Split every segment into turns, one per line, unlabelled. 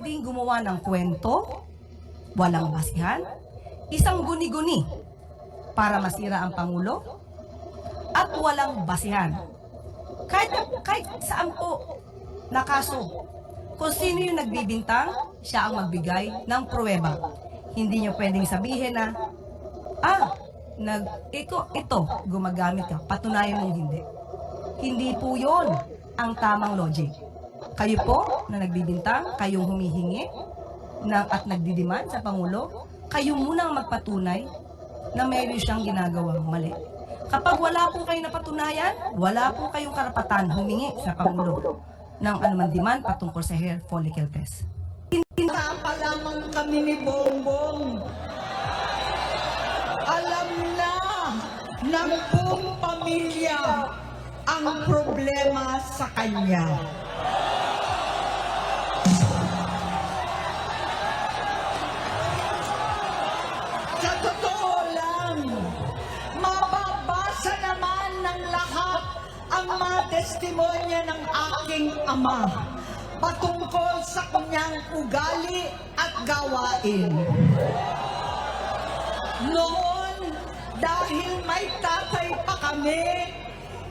pwedeng gumawa ng kwento, walang basihan, isang guni-guni para masira ang Pangulo, at walang basihan. Kahit saan po na kaso, kung sino yung nagbibintang, siya ang magbigay ng pruweba. Hindi niyo pwedeng sabihin na, ito, gumagamit ka, patunayan mong hindi. Hindi po yon ang tamang logic. Kayo po na nagbibintang, kayong humihingi at nagdidiman sa Pangulo, kayo munang magpatunay na mayroon siyang ginagawang mali. Kapag wala po kayong napatunayan, wala po kayong karapatan humingi sa Pangulo ng anuman demand patungkol sa hair follicle test.
Pa lamang kami ni Bongbong. Alam na ng buong pamilya ang problema sa kanya. Sa totoo lang, mababasa naman ng lahat ang mga testimonya ng aking ama patungkol sa kanyang ugali at gawain. Noon, dahil may tatay pa kami,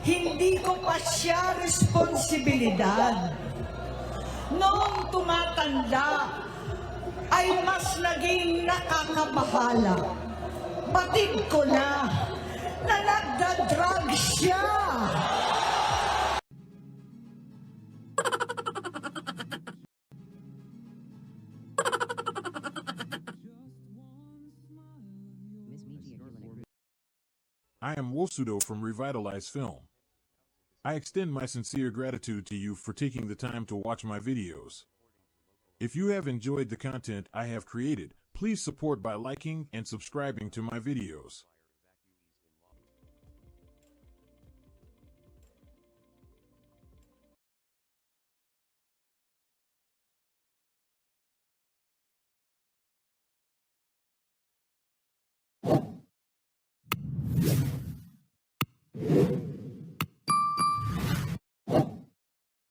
hindi ko pa siya responsibilidad. Noong tumatanda, ay mas naging nakakabahala. Batid ko na nagda-drug siya.
I am Wolsudo from Revitalize Film. I extend my sincere gratitude to you for taking the time to watch my videos. If you have enjoyed the content I have created, please support by liking and subscribing to my videos.